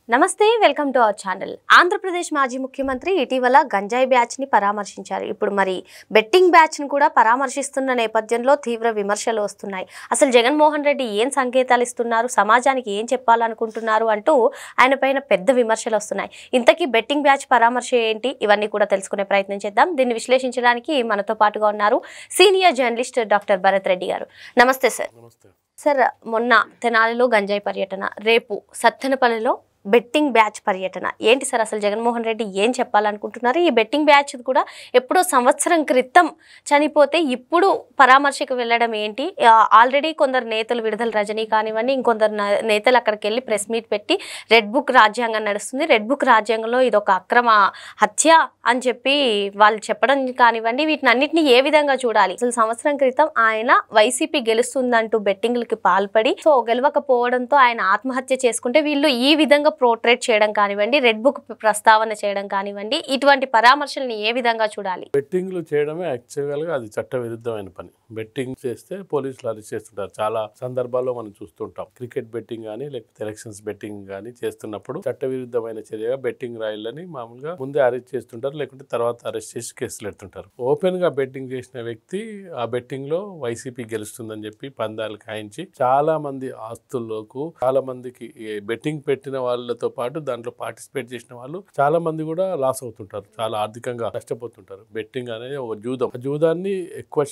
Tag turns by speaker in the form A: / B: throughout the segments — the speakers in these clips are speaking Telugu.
A: నమస్తే welcome to our channel. Andhra Pradesh మాజీ ముఖ్యమంత్రి ఇటీవల గంజాయి బ్యాచ్ ని పరామర్శించారు. ఇప్పుడు మరి బెట్టింగ్ బ్యాచ్ ని కూడా పరామర్శిస్తున్న నేపథ్యంలో తీవ్ర విమర్శలు వస్తున్నాయి. అసలు జగన్మోహన్ రెడ్డి ఏం సంకేతాలు ఇస్తున్నారు, సమాజానికి ఏం చెప్పాలనుకుంటున్నారు అంటూ ఆయన పైన పెద్ద విమర్శలు వస్తున్నాయి. ఇంతకీ బెట్టింగ్ బ్యాచ్ పరామర్శ ఏంటి, ఇవన్నీ కూడా తెలుసుకునే ప్రయత్నం చేద్దాం. దీన్ని విశ్లేషించడానికి మనతో పాటుగా ఉన్నారు senior journalist doctor Bharat Reddy గారు. నమస్తే సార్. సార్, మొన్న తెనాలిలో గంజాయి పర్యటన, రేపు సత్తెనపల్లిలో బెట్టింగ్ బ్యాచ్ పర్యటన ఏంటి సార్? అసలు జగన్మోహన్ రెడ్డి ఏం చెప్పాలనుకుంటున్నారు? ఈ బెట్టింగ్ బ్యాచ్ కూడా ఎప్పుడో సంవత్సరం క్రితం చనిపోతే ఇప్పుడు పరామర్శకు వెళ్ళడం ఏంటి? ఆల్రెడీ కొందరు నేతలు, విడుదల రజనీ కానివ్వండి, ఇంకొందరు నేతలు అక్కడికి వెళ్ళి ప్రెస్ మీట్ పెట్టి రెడ్ బుక్ రాజ్యాంగం నడుస్తుంది, రెడ్ బుక్ రాజ్యాంగంలో ఇది ఒక అక్రమ హత్య అని చెప్పి వాళ్ళు చెప్పడం కానివ్వండి, వీటిని అన్నింటినీ ఏ విధంగా చూడాలి? అసలు సంవత్సరం క్రితం ఆయన వైసీపీ గెలుస్తుందంటూ బెట్టింగ్లకి పాల్పడి గెలవకపోవడంతో ఆయన ఆత్మహత్య చేసుకుంటే వీళ్ళు ఈ విధంగా పోర్ట్రేట్ చేయడం కానివ్వండి, రెడ్ బుక్ ప్రస్తావన చేయడం కానివ్వండి, ఇటువంటి పరామర్శల్ని ఏ విధంగా చూడాలి?
B: బెట్టింగ్లు చేయడమే యాక్చువల్గా అది చట్ట విరుద్ధమైన పని. బెట్టింగ్ చేస్తే పోలీసులు అరెస్ట్ చేస్తుంటారు. చాలా సందర్భాల్లో మనం చూస్తుంటాం. క్రికెట్ బెట్టింగ్ కానీ లేకపోతే ఎలక్షన్స్ బెట్టింగ్ కానీ చేస్తున్నప్పుడు చట్ట విరుద్ధమైన చర్యగా బెట్టింగ్ రాయిలని మామూలుగా ముందే అరెస్ట్ చేస్తుంటారు, లేకుంటే తర్వాత అరెస్ట్ చేసి కేసులు పెడుతుంటారు. ఓపెన్ గా బెట్టింగ్ చేసిన వ్యక్తి ఆ బెట్టింగ్ లో వైసీపీ గెలుస్తుందని చెప్పి పందాలు ఖాయించి చాలా మంది ఆస్తుల్లోకి, చాలా మందికి బెట్టింగ్ పెట్టిన వాళ్ళతో పాటు దాంట్లో పార్టిసిపేట్ చేసిన వాళ్ళు చాలా మంది కూడా లాస్ అవుతుంటారు, చాలా ఆర్థికంగా నష్టపోతుంటారు. బెట్టింగ్ అనేది ఒక జూదం. ఆ జూదాన్ని ఎక్కువ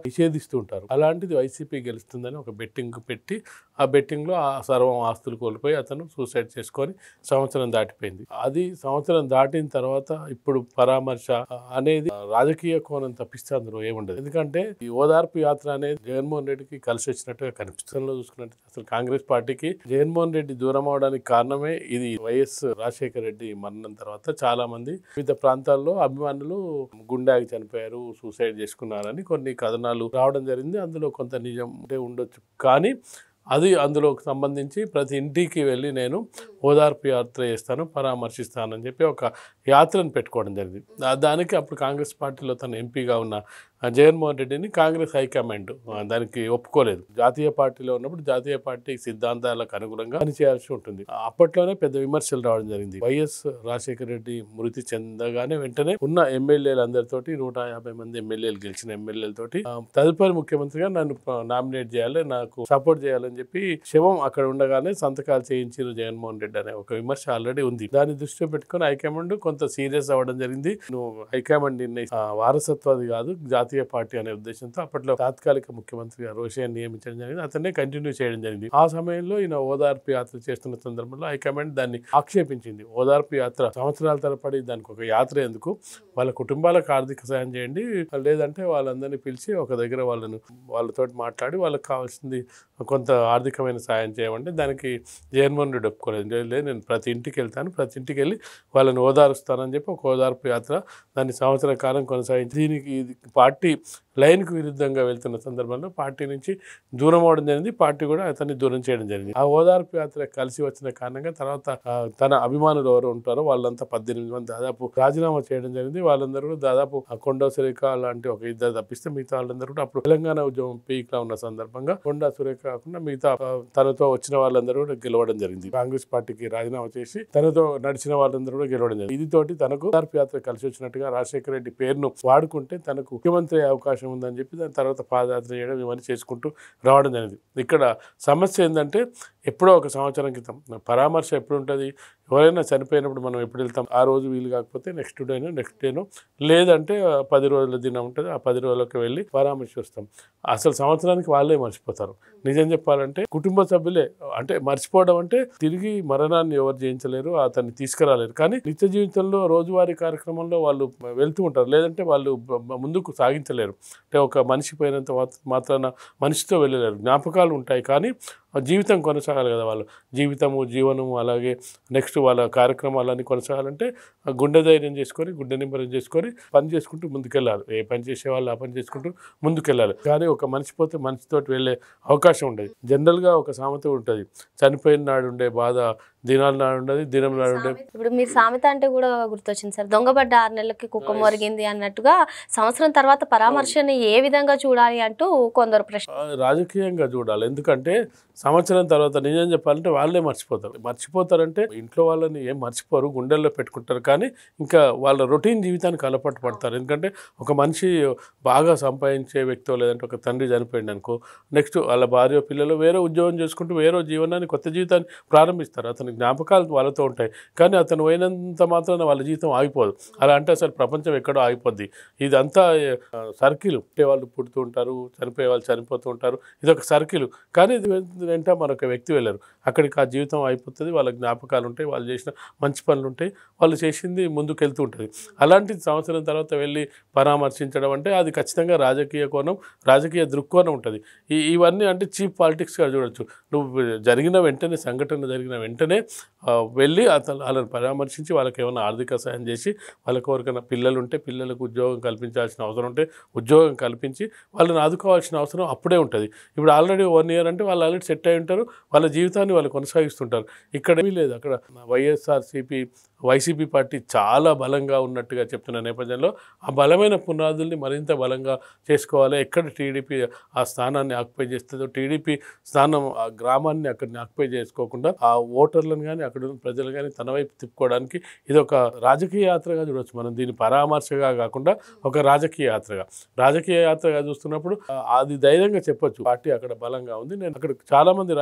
B: నిషేధిస్తూ ఉంటారు. అలాంటిది వైసీపీ గెలుస్తుందని ఒక బెట్టింగ్ పెట్టి ఆ బెట్టింగ్ లో ఆ సర్వం ఆస్తులు కోల్పోయి అతను సూసైడ్ చేసుకొని సంవత్సరం దాటిపోయింది. అది సంవత్సరం దాటిన తర్వాత ఇప్పుడు పరామర్శ అనేది రాజకీయ కోణం తప్పిస్తే అందులో ఏముండదు. ఎందుకంటే ఈ ఓదార్పు యాత్ర అనేది జగన్మోహన్ రెడ్డికి కలిసి వచ్చినట్టుగా కనిపిస్తుంది. చూసుకున్నట్టు అసలు కాంగ్రెస్ పార్టీకి జగన్మోహన్ రెడ్డి దూరం అవడానికి కారణమే ఇది. వైఎస్ రాజశేఖర రెడ్డి మరణం తర్వాత చాలా మంది వివిధ ప్రాంతాల్లో అభిమానులు గుండాకి చనిపోయారు, సూసైడ్ చేసుకున్నారని కొన్ని కథనాలు రావడం జరిగింది. అందులో కొంత నిజం ఉండొచ్చు, కానీ అది అందులోకి సంబంధించి ప్రతి ఇంటికి వెళ్ళి నేను ఓదార్పు యాత్ర చేస్తాను, పరామర్శిస్తానని చెప్పి ఒక యాత్రను పెట్టుకోవడం జరిగింది. దానికి అప్పుడు కాంగ్రెస్ పార్టీలో తన ఎంపీగా ఉన్న జగన్మోహన్ రెడ్డిని కాంగ్రెస్ హైకమాండ్ దానికి ఒప్పుకోలేదు. జాతీయ పార్టీలో ఉన్నప్పుడు జాతీయ పార్టీ సిద్ధాంతాలకు అనుగుణంగా పనిచేయాల్సి ఉంటుంది. అప్పట్లోనే పెద్ద విమర్శలు రావడం జరిగింది. వైఎస్ రాజశేఖర రెడ్డి మృతి చెందగానే వెంటనే ఉన్న ఎమ్మెల్యేలందరితోటి 150 మంది ఎమ్మెల్యేలు, గెలిచిన ఎమ్మెల్యేలతోటి తదుపరి ముఖ్యమంత్రిగా నన్ను నామినేట్ చేయాలి, నాకు సపోర్ట్ చేయాలని చెప్పి శవం అక్కడ ఉండగానే సంతకాలు చేయించారు జగన్మోహన్ రెడ్డి అనే ఒక విమర్శ ఆల్రెడీ ఉంది. దాన్ని దృష్టిలో పెట్టుకుని హైకమాండ్ కొంత సీరియస్ అవ్వడం జరిగింది. నువ్వు హైకమాండ్ వారసత్వాది కాదు, జాతీయ పార్టీ అనే ఉద్దేశంతో అప్పట్లో తాత్కాలిక ముఖ్యమంత్రిగా రోషయ్య నియమించడం జరిగింది. అతన్నే కంటిన్యూ చేయడం జరిగింది. ఆ సమయంలో ఈయన ఓదార్పు యాత్ర చేస్తున్న సందర్భంలో హైకమాండ్ దాన్ని ఆక్షేపించింది. ఓదార్పు యాత్ర సంవత్సరాల తరబడి దానికి ఒక యాత్ర ఎందుకు, వాళ్ళ కుటుంబాలకు ఆర్థిక సాయం చేయండి, లేదంటే వాళ్ళందరినీ పిలిచి ఒక దగ్గర వాళ్ళతో మాట్లాడి వాళ్ళకి కావాల్సింది కొంత ఆర్థికమైన సాయం చేయమంటే దానికి జగన్మోహన్ రెడ్డి ఒప్పుకోలేదు. లేదు, నేను ప్రతి ఇంటికి వెళ్తాను, ప్రతి ఇంటికి వెళ్ళి వాళ్ళని ఓదారుస్తానని చెప్పి ఒక ఓదార్పు యాత్ర దాన్ని సంవత్సర కాలం కొనసాగించి దీనికి పార్టీ లైన్కు విరుద్ధంగా వెళ్తున్న సందర్భంలో పార్టీ నుంచి దూరం అవడం జరిగింది. పార్టీ కూడా అతన్ని దూరం చేయడం జరిగింది. ఆ ఓదార్పు యాత్ర కలిసి వచ్చిన కారణంగా తర్వాత తన అభిమానులు ఎవరు ఉంటారో వాళ్ళంతా 18 మంది దాదాపు రాజీనామా చేయడం జరిగింది. వాళ్ళందరూ కూడా దాదాపు కొండా సురేఖ లాంటి ఒక ఇద్దరు తప్పిస్తే మిగతా వాళ్ళందరూ కూడా అప్పుడు తెలంగాణ ఉద్యమం పీక్ లా ఉన్న సందర్భంగా కొండా సురేఖ కాకుండా మిగతా తనతో వచ్చిన వాళ్ళందరూ కూడా గెలవడం జరిగింది. కాంగ్రెస్ పార్టీకి రాజీనామా చేసి తనతో నడిచిన వాళ్ళందరూ కూడా గెలవడం జరిగింది. ఇది తోటి తనకు ఓదార్పు యాత్ర కలిసి వచ్చినట్టుగా రాజశేఖర రెడ్డి పేరును వాడుకుంటే తనకు ముఖ్యమంత్రి అవకాశం ఉందని చెప్పి దాని తర్వాత పాదయాత్ర చేయడం ఇవన్నీ చేసుకుంటూ రావడం జరిగింది. ఇక్కడ సమస్య ఏంటంటే ఎప్పుడో ఒక సంవత్సరం క్రితం పరామర్శ ఎప్పుడు ఉంటుంది, ఎవరైనా చనిపోయినప్పుడు మనం ఎప్పుడు వెళ్తాం, ఆ రోజు వీలు కాకపోతే నెక్స్ట్ డేనో లేదంటే 10 రోజుల దినం ఉంటుంది, ఆ 10 రోజులకు వెళ్ళి పరామర్శ వస్తాం. అసలు సంవత్సరానికి వాళ్ళే మర్చిపోతారు. నిజం చెప్పాలంటే కుటుంబ సభ్యులే, అంటే మర్చిపోవడం అంటే తిరిగి మరణాన్ని ఎవరు జయించలేరు, అతన్ని తీసుకురాలేరు, కానీ నిత్య జీవితంలో రోజువారీ కార్యక్రమంలో వాళ్ళు వెళ్తూ ఉంటారు, లేదంటే వాళ్ళు ముందుకు సాగించలేరు. అంటే ఒక మనిషి పోయినంత మాత్రాన మనిషితో వెళ్ళలేరు. జ్ఞాపకాలు ఉంటాయి కానీ జీవితం కొనసాగాలి కదా, వాళ్ళు జీవనము అలాగే నెక్స్ట్ వాళ్ళ కార్యక్రమాలన్నీ కొనసాగాలంటే గుండె ధైర్యం చేసుకొని, గుండె నింబరం చేసుకొని పని చేసుకుంటూ ముందుకెళ్ళాలి. ఏ పని చేసే వాళ్ళు ఆ పని చేసుకుంటూ ముందుకెళ్ళాలి. కానీ ఒక మనిషి పోతే మనిషితో వెళ్ళే అవకాశం ఉండదు. జనరల్గా ఒక సామెత ఉంటుంది, చనిపోయిన నాడు ఉండే బాధ దినాలు నాడు ఉండదు, దినం నాడు ఉండే.
A: ఇప్పుడు మీరు సామెత అంటే కూడా గుర్తొచ్చింది సార్, దొంగబడ్డ 6 నెలలకి కుక్క మొరిగింది అన్నట్టుగా సంవత్సరం తర్వాత పరామర్శని ఏ విధంగా చూడాలి అంటూ కొందరు ప్రశ్న.
B: రాజకీయంగా చూడాలి, ఎందుకంటే సంవత్సరం తర్వాత నిజం చెప్పాలంటే వాళ్ళే మర్చిపోతారంటే ఇంట్లో వాళ్ళని ఏం మర్చిపోరు, గుండెల్లో పెట్టుకుంటారు, కానీ ఇంకా వాళ్ళ రొటీన్ జీవితానికి అలవాటు పడతారు. ఎందుకంటే ఒక మనిషి బాగా సంపాదించే వ్యక్తో లేదంటే ఒక తండ్రి చనిపోయింది అనుకో, నెక్స్ట్ వాళ్ళ భార్య పిల్లలు వేరే ఉద్యోగం చేసుకుంటూ వేరే జీవనాన్ని కొత్త జీవితాన్ని ప్రారంభిస్తారు. అతని జ్ఞాపకాలు వాళ్ళతో ఉంటాయి, కానీ అతను పోయినంత మాత్రాన వాళ్ళ జీవితం ఆగిపోదు. అలా అంటే అసలు ప్రపంచం ఎక్కడో ఆగిపోద్ది. ఇదంతా సర్కిల్, వాళ్ళు పుడుతూ ఉంటారు, చనిపోయే వాళ్ళు చనిపోతూ ఉంటారు, ఇదొక సర్కిల్. కానీ ఇది వెంట మరొక వ్యక్తి వెళ్ళారు, అక్కడికి ఆ జీవితం అయిపోతుంది, వాళ్ళ జ్ఞాపకాలు ఉంటాయి, వాళ్ళు చేసిన మంచి పనులు ఉంటాయి, వాళ్ళు చేసింది ముందుకు వెళ్తూ ఉంటుంది. అలాంటిది సంవత్సరం తర్వాత వెళ్ళి పరామర్శించడం అంటే అది ఖచ్చితంగా రాజకీయ కోణం, రాజకీయ దృక్కోణం ఉంటుంది. ఇవన్నీ అంటే చీప్ పాలిటిక్స్గా చూడొచ్చు. నువ్వు జరిగిన వెంటనే, సంఘటన జరిగిన వెంటనే వెళ్ళి వాళ్ళని పరామర్శించి వాళ్ళకి ఏమైనా ఆర్థిక సాయం చేసి, వాళ్ళకి ఎవరికైనా పిల్లలు ఉంటే పిల్లలకు ఉద్యోగం కల్పించాల్సిన అవసరం ఉంటే ఉద్యోగం కల్పించి వాళ్ళని ఆదుకోవాల్సిన అవసరం అప్పుడే ఉంటుంది. ఇప్పుడు ఆల్రెడీ 1 year అంటే వాళ్ళు ఆల్రెడీ సెట్ అయి ఉంటారు, వాళ్ళ జీవితాన్ని వాళ్ళు కొనసాగిస్తుంటారు. ఇక్కడ ఏమీ లేదు. అక్కడ వైసీపీ పార్టీ చాలా బలంగా ఉన్నట్టుగా చెప్తున్న నేపథ్యంలో ఆ బలమైన పునాదుల్ని మరింత బలంగా చేసుకోవాలి. ఎక్కడ టీడీపీ ఆ స్థానాన్ని ఆక్యుపై చేస్తుందో, టీడీపీ స్థానం ఆ గ్రామాన్ని అక్కడిని ఆక్యుపై చేసుకోకుండా ఆ ఓటర్లను కానీ అక్కడ ఉన్న ప్రజలు కానీ తన వైపు తిప్పుకోవడానికి ఇది ఒక రాజకీయ యాత్రగా చూడవచ్చు. మనం దీన్ని పరామర్శగా కాకుండా ఒక రాజకీయ యాత్రగా చూస్తున్నప్పుడు అది ధైర్యంగా చెప్పొచ్చు, పార్టీ అక్కడ బలంగా ఉంది. నేను అక్కడ చాలామంది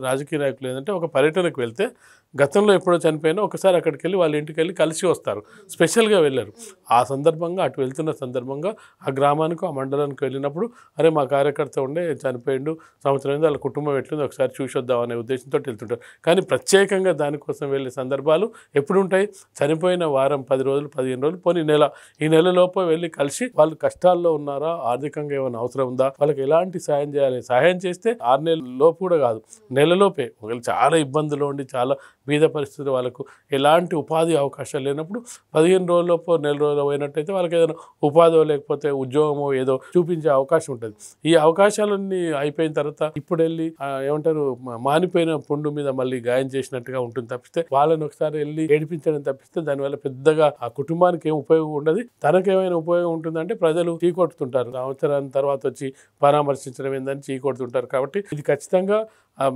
B: రాజకీయ నాయకులు ఏంటంటే ఒక పర్యటనకు వెళ్తే గతంలో ఎప్పుడో చనిపోయినా ఒకసారి అక్కడికి వెళ్ళి వాళ్ళ ఇంటికి వెళ్ళి కలిసి వస్తారు, స్పెషల్గా వెళ్ళారు. ఆ సందర్భంగా అటు వెళ్తున్న సందర్భంగా ఆ గ్రామానికి ఆ మండలానికి వెళ్ళినప్పుడు అరే మా కార్యకర్త ఉండే చనిపోయిండు, సంవత్సరం వాళ్ళ కుటుంబం ఎట్లుంది ఒకసారి చూసొద్దాం అనే ఉద్దేశంతో వెళ్తుంటారు. కానీ ప్రత్యేకంగా దానికోసం వెళ్ళే సందర్భాలు ఎప్పుడు ఉంటాయి? చనిపోయిన వారం 10 రోజులు 15 రోజులు పోనీ ఈ నెలలోపు వెళ్ళి కలిసి వాళ్ళు కష్టాల్లో ఉన్నారా, ఆర్థికంగా ఏమైనా అవసరం ఉందా, వాళ్ళకి ఎలాంటి సాయం చేయాలి, సాయం చేస్తే 6 నెలల లోపు కూడా కాదు, నెలలోపే ఒకవేళ చాలా ఇబ్బందులు ఉండి చాలా బీద పరిస్థితులు వాళ్ళకు ఎలాంటి ఉపాధి అవకాశాలు లేనప్పుడు 15 రోజులలోపు నెల రోజులు పోయినట్టయితే వాళ్ళకి ఏదైనా ఉపాధో లేకపోతే ఉద్యోగమో ఏదో చూపించే అవకాశం ఉంటుంది. ఈ అవకాశాలన్నీ అయిపోయిన తర్వాత ఇప్పుడు వెళ్ళి ఏమంటారు మానిపోయిన పుండు మీద మళ్ళీ గాయం చేసినట్టుగా ఉంటుంది తప్పిస్తే, వాళ్ళని ఒకసారి వెళ్ళి ఏడిపించడం తప్పిస్తే దానివల్ల పెద్దగా ఆ కుటుంబానికి ఏం ఉపయోగం ఉండదు. తనకేమైనా ఉపయోగం ఉంటుందంటే ప్రజలు చీకొడుతుంటారు, సంవత్సరాల తర్వాత వచ్చి పరామర్శించడం ఏందని చీకొడుతుంటారు. కాబట్టి ఇది ఖచ్చితంగా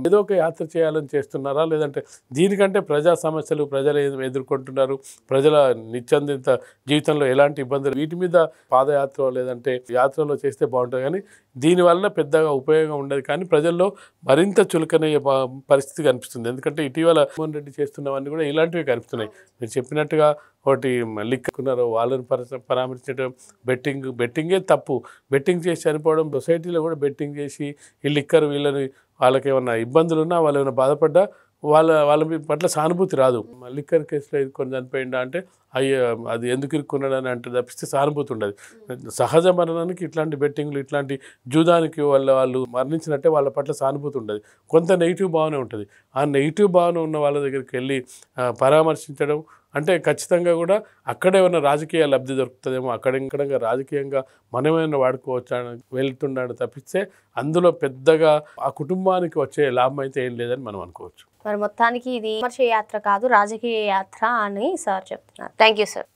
B: ఏదో ఒక యాత్ర చేయాలని చేస్తున్నారా, లేదంటే దీనికంటే ప్రజా సమస్యలు ప్రజలు ఎదుర్కొంటున్నారు, ప్రజల నిత్యందిత జీవితంలో ఎలాంటి ఇబ్బందులు, వీటి మీద పాదయాత్ర లేదంటే యాత్రలో చేస్తే బాగుంటుంది. కానీ దీనివల్ల పెద్దగా ఉపయోగం ఉండదు, కానీ ప్రజల్లో మరింత చులకనయ్యే పరిస్థితి కనిపిస్తుంది. ఎందుకంటే ఇటీవల జగన్మోహన్ రెడ్డి చేస్తున్నవన్నీ కూడా ఇలాంటివి కనిపిస్తున్నాయి. మీరు చెప్పినట్టుగా ఒకటి లిక్కున్నారు, వాళ్ళని పరామర్శించడం, బెట్టింగే తప్పు, బెట్టింగ్ చేసి చనిపోవడం, సొసైటీలో కూడా బెట్టింగ్ చేసి ఈ లిక్కర్ వీళ్ళని వాళ్ళకి ఏమన్నా ఇబ్బందులు ఉన్నా, వాళ్ళు ఏమైనా బాధపడ్డా వాళ్ళ పట్ల సానుభూతి రాదు. లిక్కర్ కేసులో కొన్ని చనిపోయిందా అంటే అది ఎందుకు ఇరుక్కున్నాడని అంటే తప్పిస్తే సానుభూతి ఉండదు. సహజ మరణానికి ఇట్లాంటి బెట్టింగ్లు, ఇట్లాంటి జూదానికి వాళ్ళు మరణించినట్టే వాళ్ళ పట్ల సానుభూతి ఉండదు, కొంత నెగిటివ్ భావన ఉంటుంది. ఆ నెగిటివ్ భావన ఉన్న వాళ్ళ దగ్గరికి వెళ్ళి పరామర్శించడం అంటే ఖచ్చితంగా కూడా అక్కడ ఏమైనా రాజకీయ లబ్ధి దొరుకుతుందేమో, అక్కడెక్కడంగా రాజకీయంగా మనమేమైనా వాడుకోవచ్చా వెళ్తున్నాడు తప్పిస్తే అందులో పెద్దగా ఆ కుటుంబానికి వచ్చే లాభం అయితే ఏం లేదని మనం అనుకోవచ్చు.
A: మరి మొత్తానికి ఇది విమర్శ యాత్ర కాదు, రాజకీయ యాత్ర అని సార్ చెప్తున్నారు. Thank you sir.